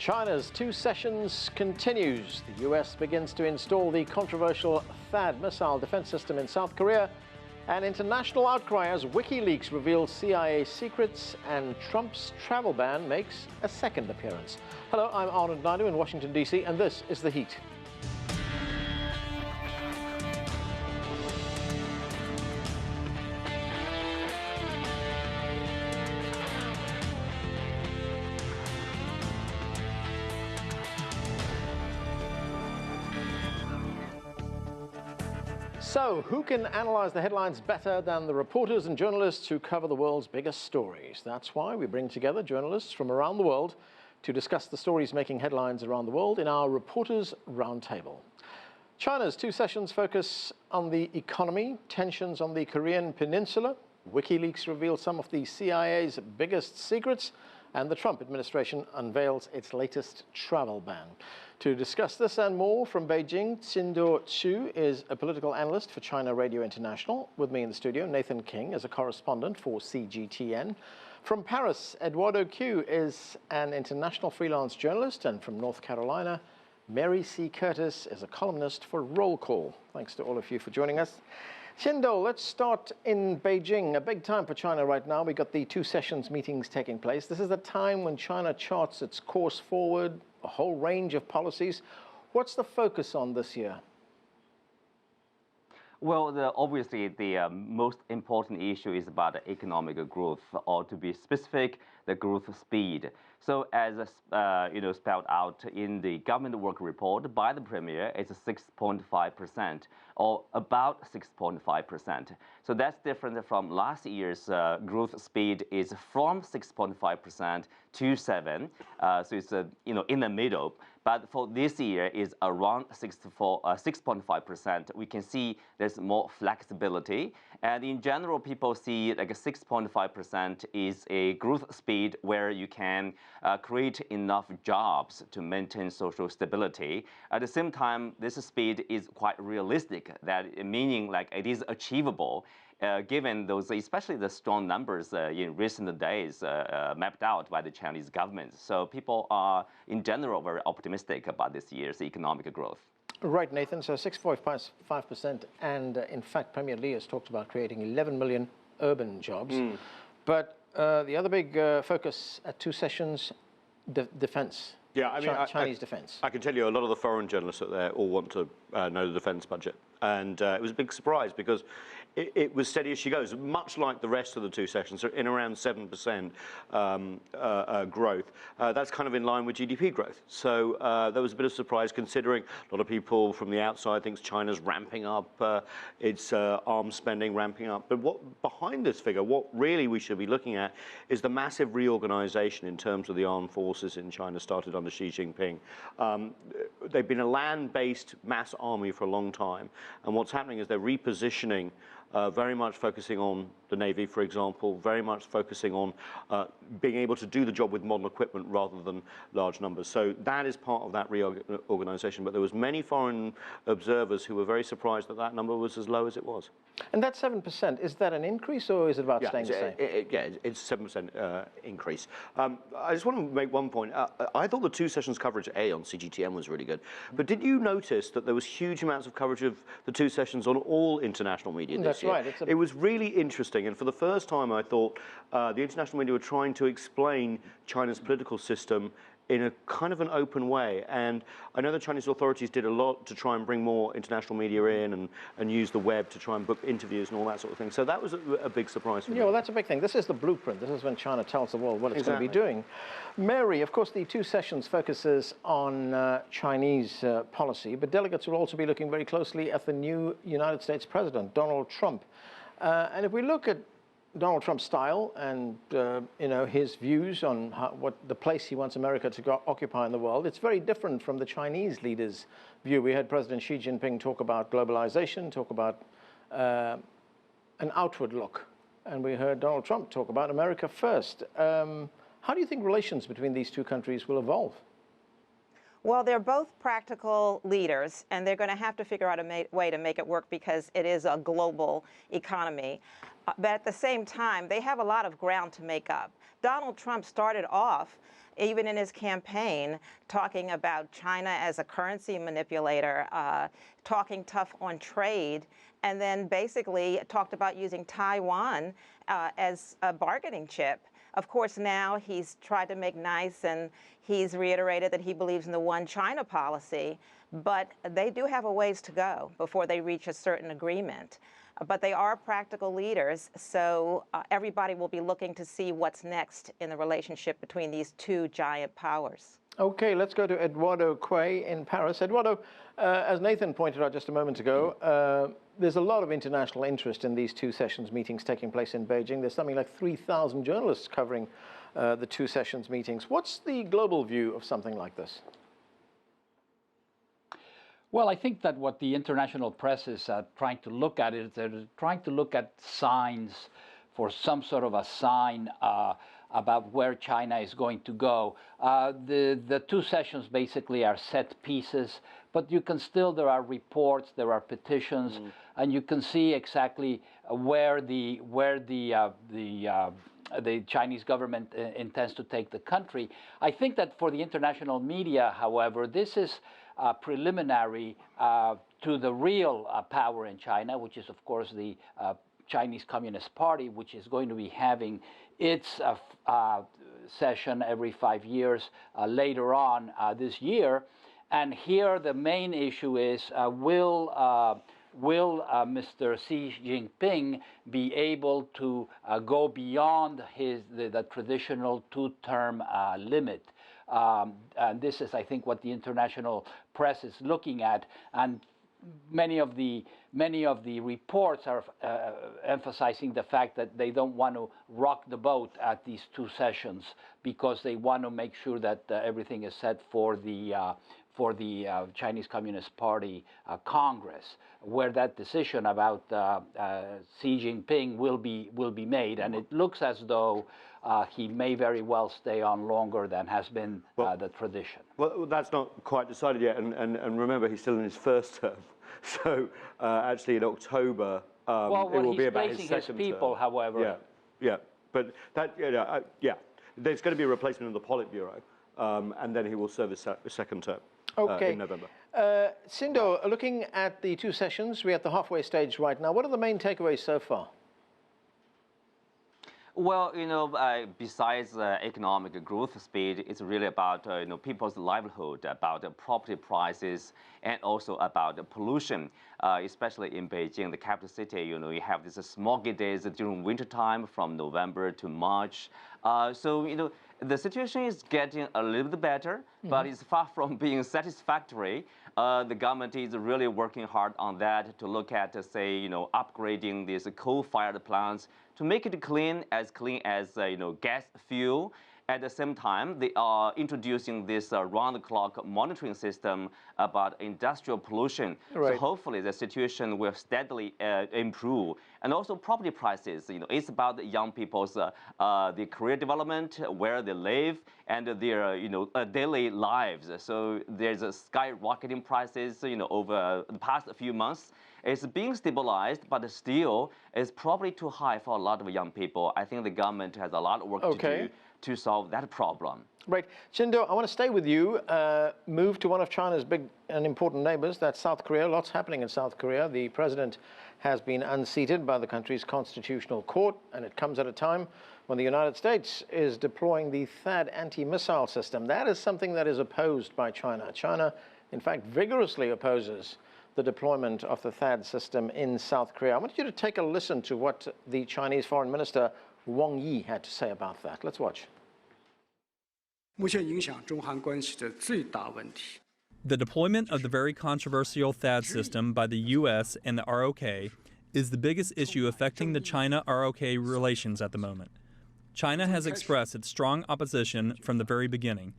China's two sessions continues. The US begins to install the controversial THAAD missile defense system in South Korea. An international outcry as Wikileaks reveals CIA secrets, and Trump's travel ban makes a second appearance. Hello, I'm Arnold Naidu in Washington, D.C., and this is The Heat. So, who can analyze the headlines better than the reporters and journalists who cover the world's biggest stories? That's why we bring together journalists from around the world to discuss the stories making headlines around the world in our Reporters Roundtable. China's two sessions focus on the economy, tensions on the Korean Peninsula. Wikileaks reveals some of the CIA's biggest secrets, and the Trump administration unveils its latest travel ban. To discuss this and more from Beijing, Qinduo Xu is a political analyst for China Radio International. With me in the studio, Nathan King is a correspondent for CGTN. From Paris, Eduardo Cue is an international freelance journalist, and from North Carolina, Mary C. Curtis is a columnist for Roll Call. Thanks to all of you for joining us. Qinduo, let's start in Beijing. A big time for China right now. We've got the two sessions meetings taking place. This is the time when China charts its course forward, a whole range of policies. What's the focus on this year? Well, obviously, the most important issue is about economic growth, or to be specific, the growth speed. So, as spelled out in the government work report by the premier, it's 6.5%, or about 6.5%. So that's different from last year's growth speed is from 6.5% to 7%. So it's in the middle. But for this year is around 6.5%. We can see there's more flexibility. And in general, people see like a 6.5% is a growth speed where you can create enough jobs to maintain social stability. At the same time, this speed is quite realistic, that meaning like it is achievable. Given those, especially the strong numbers in recent days mapped out by the Chinese government. So people are, in general, very optimistic about this year's economic growth. Right, Nathan, so 6.5%, and in fact, Premier Li has talked about creating 11 million urban jobs. But the other big focus at two sessions, defense. Yeah, I mean, Chinese defense. I can tell you a lot of the foreign journalists out there all want to know the defense budget. And it was a big surprise because it was steady as she goes, much like the rest of the two sessions, so in around 7% growth. That's kind of in line with GDP growth. So there was a bit of surprise considering a lot of people from the outside thinks China's ramping up its arms spending, ramping up. But behind this figure, what really we should be looking at is the massive reorganization in terms of the armed forces in China started under Xi Jinping. They've been a land-based mass army for a long time. And what's happening is they're repositioning, very much focusing on the Navy, for example, very much focusing on being able to do the job with modern equipment rather than large numbers. So that is part of that reorganization. But there was many foreign observers who were very surprised that that number was as low as it was. And that 7%, is that an increase or is it about staying the same? Yeah, it's 7% increase. I just want to make one point. I thought the two sessions coverage on CGTN was really good. But did you notice that there was huge amounts of coverage of the two sessions on all international media this year? That's right. It was really interesting. And for the first time, I thought the international media were trying to explain China's political system in a kind of an open way. And I know the Chinese authorities did a lot to try and bring more international media in and use the web to try and book interviews and all that sort of thing. So that was a big surprise for me. Yeah, well, that's a big thing. This is the blueprint. This is when China tells the world what it's going to be doing. Mary, of course, the two sessions focuses on Chinese policy, but delegates will also be looking very closely at the new United States President, Donald Trump. And if we look at Donald Trump's style and his views on what the place he wants America to occupy in the world, it's very different from the Chinese leader's view. We had President Xi Jinping talk about globalization, talk about an outward look, and we heard Donald Trump talk about America first. How do you think relations between these two countries will evolve? Well, they're both practical leaders, and they're going to have to figure out a way to make it work because it is a global economy. But at the same time, they have a lot of ground to make up. Donald Trump started off, even in his campaign, talking about China as a currency manipulator, talking tough on trade, and then basically talked about using Taiwan as a bargaining chip. Of course, now he's tried to make nice, and he's reiterated that he believes in the one China policy, but they do have a ways to go before they reach a certain agreement. But they are practical leaders, so everybody will be looking to see what's next in the relationship between these two giant powers. Okay, let's go to Eduardo Cue in Paris. Eduardo, as Nathan pointed out just a moment ago, there's a lot of international interest in these two sessions meetings taking place in Beijing. There's something like 3,000 journalists covering the two sessions meetings. What's the global view of something like this? Well, I think that what the international press is trying to look at is they're trying to look at signs for some sort of a sign about where China is going to go. The two sessions basically are set pieces, but you can still, there are reports, there are petitions, and you can see exactly where the Chinese government intends to take the country. I think that for the international media, however, this is preliminary to the real power in China, which is, of course, the Chinese Communist Party, which is going to be having its session every 5 years later on this year. And here the main issue is, will Mr. Xi Jinping be able to go beyond the traditional two-term limit? And this is, I think, what the international press is looking at, and many of the reports are emphasizing the fact that they don't want to rock the boat at these two sessions because they want to make sure that everything is set for the Chinese Communist Party Congress, where that decision about Xi Jinping will be made, and it looks as though he may very well stay on longer than has been the tradition. Well, that's not quite decided yet, and remember, he's still in his first term. So actually, in October, it will be about his second people, term. However. Yeah, but that, there's going to be a replacement of the Politburo, and then he will serve his second term. Okay. In November. Qinduo, looking at the two sessions, we're at the halfway stage right now. What are the main takeaways so far? Well, besides economic growth speed, it's really about people's livelihood, about property prices, and also about pollution. Especially in Beijing, the capital city, you have these smoggy days during wintertime from November to March. So the situation is getting a little bit better, but it's far from being satisfactory. The government is really working hard on that to look at, say, upgrading these coal-fired plants to make it clean as gas fuel. At the same time, they are introducing this round-the-clock monitoring system about industrial pollution. Right. So hopefully the situation will steadily improve. And also property prices, it's about the young people's the career development, where they live, and their daily lives. So there's a skyrocketing prices over the past few months. It's being stabilized, but still it's probably too high for a lot of young people. I think the government has a lot of work to do to solve that problem. Right. Qinduo, I want to stay with you. Move to one of China's big and important neighbors, that's South Korea. Lots happening in South Korea. The president has been unseated by the country's constitutional court, and it comes at a time when the United States is deploying the THAAD anti-missile system. That is something that is opposed by China. China, in fact, vigorously opposes the deployment of the THAAD system in South Korea. I want you to take a listen to what the Chinese Foreign Minister Wang Yi had to say about that. Let's watch. The deployment of the very controversial THAAD system by the U.S. and the ROK is the biggest issue affecting the China-ROK relations at the moment. China has expressed its strong opposition from the very beginning,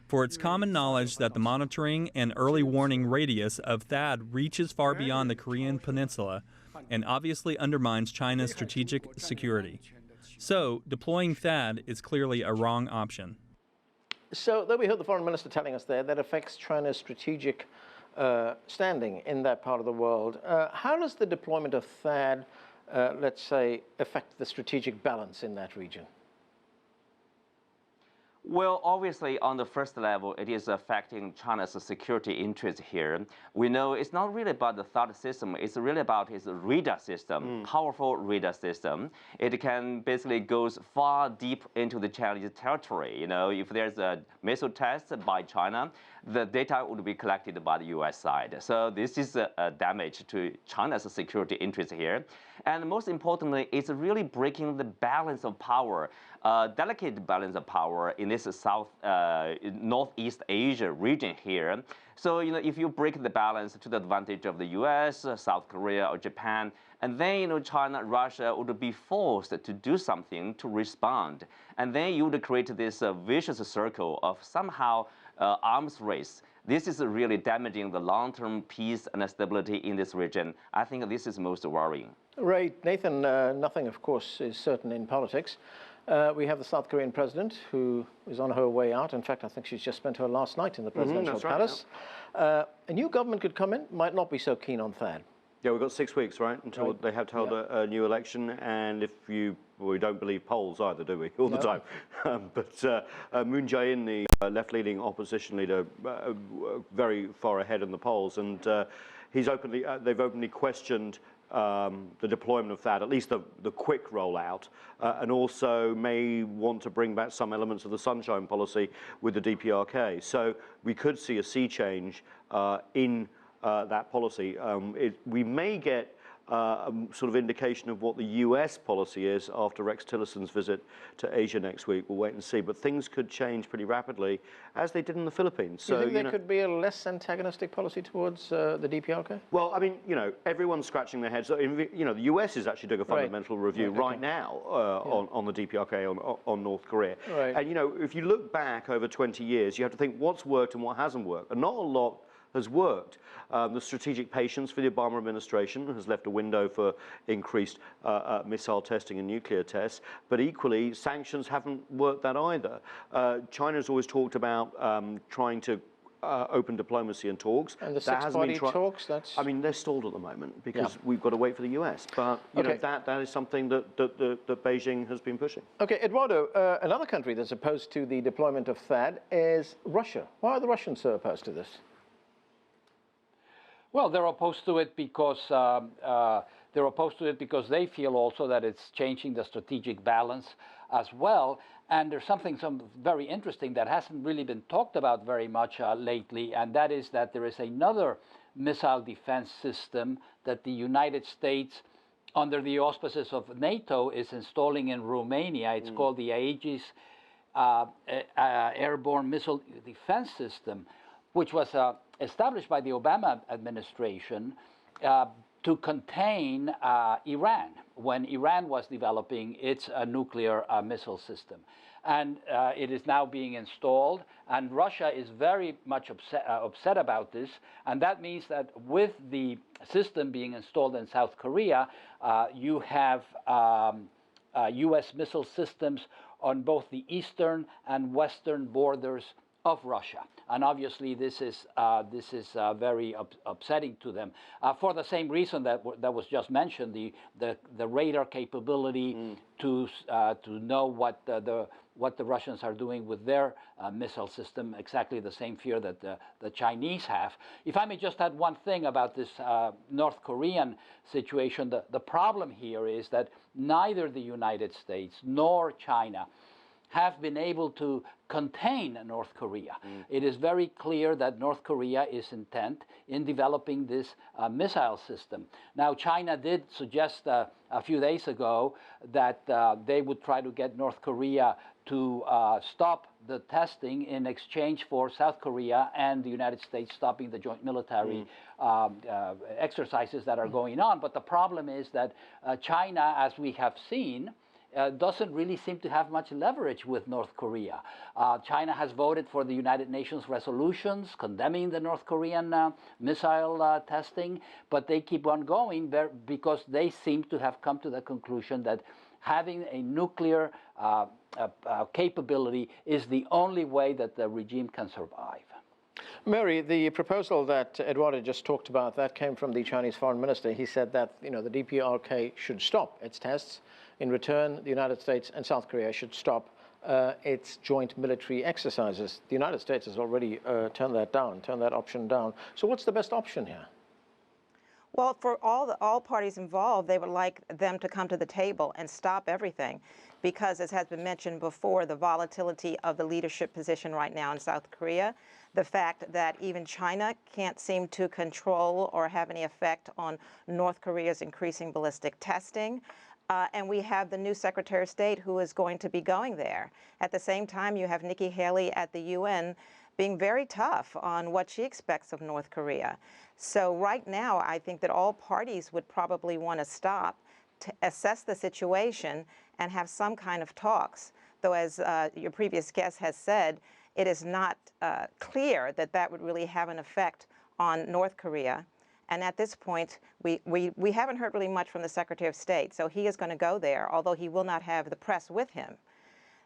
for it's common knowledge that the monitoring and early warning radius of THAAD reaches far beyond the Korean peninsula and obviously undermines China's strategic security. So, deploying THAAD is clearly a wrong option. So, though we heard the foreign minister telling us there, that affects China's strategic standing in that part of the world. How does the deployment of THAAD, let's say, affect the strategic balance in that region? Well, obviously, on the first level, it is affecting China's security interests here. We know it's not really about the THAAD system, it's really about its radar system, powerful radar system. It can basically goes far deep into the Chinese territory. You know, if there's a missile test by China, the data would be collected by the US side. So this is a damage to China's security interests here. And most importantly, it's really breaking the balance of power, delicate balance of power in this Northeast Asia region here. So, you know, if you break the balance to the advantage of the US, South Korea, or Japan, and then, you know, China, Russia would be forced to do something to respond. And then you would create this vicious circle of somehow arms race. This is really damaging the long-term peace and stability in this region. I think this is most worrying. Right, Nathan, nothing, of course, is certain in politics. We have the South Korean president who is on her way out. In fact, I think she's just spent her last night in the presidential palace. Right, yeah. A new government could come in, might not be so keen on THAAD. Yeah, we've got 6 weeks, right, until they have to hold a new election. And if you, well, we don't believe polls either, do we, all the time? But Moon Jae-in, the left-leaning opposition leader, very far ahead in the polls, and he's openly, they've openly questioned the deployment of THAAD, at least the quick rollout, and also may want to bring back some elements of the sunshine policy with the DPRK. So we could see a sea change in that policy. We may get a sort of indication of what the US policy is after Rex Tillerson's visit to Asia next week. We'll wait and see. But things could change pretty rapidly, as they did in the Philippines. So, do you think there could be a less antagonistic policy towards the DPRK? Well, I mean, you know, everyone's scratching their heads. You know, the US is actually doing a fundamental review right now on the DPRK on North Korea. Right. And, you know, if you look back over 20 years, you have to think what's worked and what hasn't worked. And not a lot has worked. The strategic patience for the Obama administration has left a window for increased missile testing and nuclear tests, but equally, sanctions haven't worked that either. China's always talked about trying to open diplomacy and talks. And the six-party talks, I mean, they're stalled at the moment because we've got to wait for the US. But you know, that is something that Beijing has been pushing. Okay, Eduardo, another country that's opposed to the deployment of THAAD is Russia. Why are the Russians so opposed to this? Well, they're opposed to it because they feel also that it's changing the strategic balance as well. And there's something very interesting that hasn't really been talked about very much lately, and that is that there is another missile defense system that the United States, under the auspices of NATO, is installing in Romania. It's called the Aegis Airborne Missile Defense System, which was established by the Obama administration to contain Iran when Iran was developing its nuclear missile system. And it is now being installed, and Russia is very much upset about this. And that means that with the system being installed in South Korea, you have US missile systems on both the eastern and western borders of Russia. And obviously this is very upsetting to them for the same reason that was just mentioned, the radar capability to know what the Russians are doing with their missile system, exactly the same fear that the Chinese have. If I may just add one thing about this North Korean situation, the problem here is that neither the United States nor China have been able to contain North Korea. It is very clear that North Korea is intent in developing this missile system. Now, China did suggest a few days ago that they would try to get North Korea to stop the testing in exchange for South Korea and the United States stopping the joint military exercises that are going on. But the problem is that China, as we have seen, doesn't really seem to have much leverage with North Korea. China has voted for the United Nations resolutions condemning the North Korean missile testing, but they keep on going because they seem to have come to the conclusion that having a nuclear capability is the only way that the regime can survive. Mary, the proposal that Eduardo just talked about, that came from the Chinese foreign minister. He said that, the DPRK should stop its tests. In return, the United States and South Korea should stop its joint military exercises. The United States has already turned that option down. So what's the best option here? Well, for all parties involved, they would like them to come to the table and stop everything because, as has been mentioned before, the volatility of the leadership position right now in South Korea, the fact that even China can't seem to control or have any effect on North Korea's increasing ballistic testing, and we have the new Secretary of State who is going to be going there. At the same time, you have Nikki Haley at the UN being very tough on what she expects of North Korea. So right now, I think that all parties would probably want to stop to assess the situation and have some kind of talks. Though, as your previous guest has said, it is not clear that that would really have an effect on North Korea. And at this point, we haven't heard really much from the Secretary of State. So he is going to go there, although he will not have the press with him.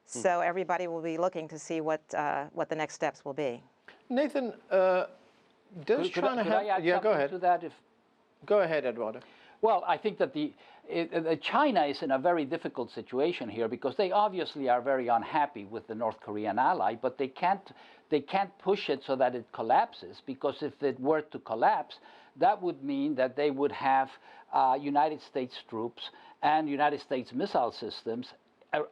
So everybody will be looking to see what the next steps will be. Nathan, does China have... Yeah, go ahead. To that Go ahead, Eduardo. Well, I think that China is in a very difficult situation here because they obviously are very unhappy with the North Korean ally, but they can't push it so that it collapses, because if it were to collapse, that would mean that they would have United States troops and United States missile systems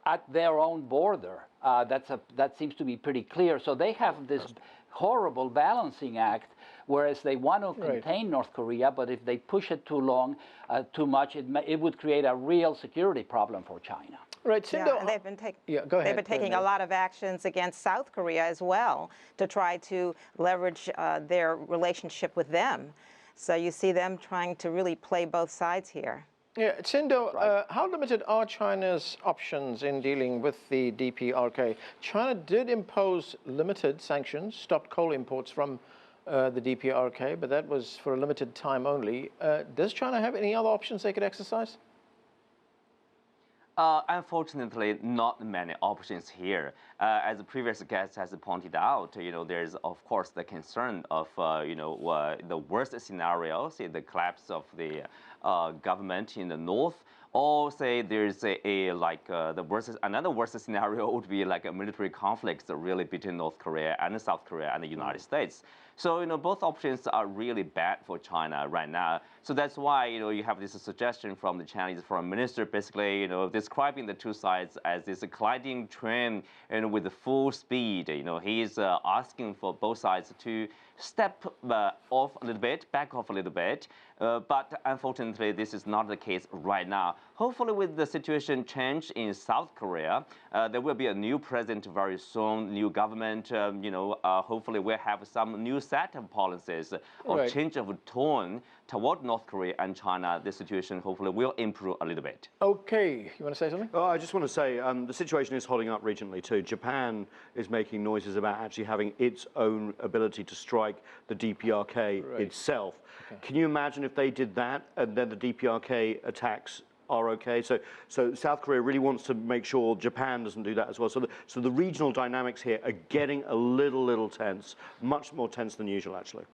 at their own border. That seems to be pretty clear. So they have this horrible balancing act, whereas they want to contain North Korea, but if they push it too long, too much, it would create a real security problem for China. Right, Qinduo, yeah, and they've been go ahead. They've been taking a lot of actions against South Korea as well to try to leverage their relationship with them. So you see them trying to really play both sides here. Yeah, Qinduo, how limited are China's options in dealing with the DPRK? China did impose limited sanctions, stopped coal imports from the DPRK, but that was for a limited time only. Does China have any other options they could exercise? Unfortunately, not many options here. As the previous guest has pointed out, there's of course the concern of the worst scenarios, the collapse of the government in the north, or say there's another worst scenario would be like a military conflict really between North Korea and South Korea and the United States. So both options are really bad for China right now. So that's why you have this suggestion from the Chinese foreign minister, basically describing the two sides as this colliding train with full speed. He's asking for both sides to step off a little bit, back off a little bit. But unfortunately, this is not the case right now. Hopefully, with the situation change in South Korea, there will be a new president very soon, new government. Hopefully, we'll have some new set of policies or change of tone toward North Korea and China. The situation hopefully will improve a little bit. Okay, you want to say something? Oh, I just want to say the situation is holding up regionally too. Japan is making noises about actually having its own ability to strike the DPRK itself. Okay. Can you imagine if they did that and then the DPRK attacks are okay? So South Korea really wants to make sure Japan doesn't do that as well. So the regional dynamics here are getting a little tense, much more tense than usual actually.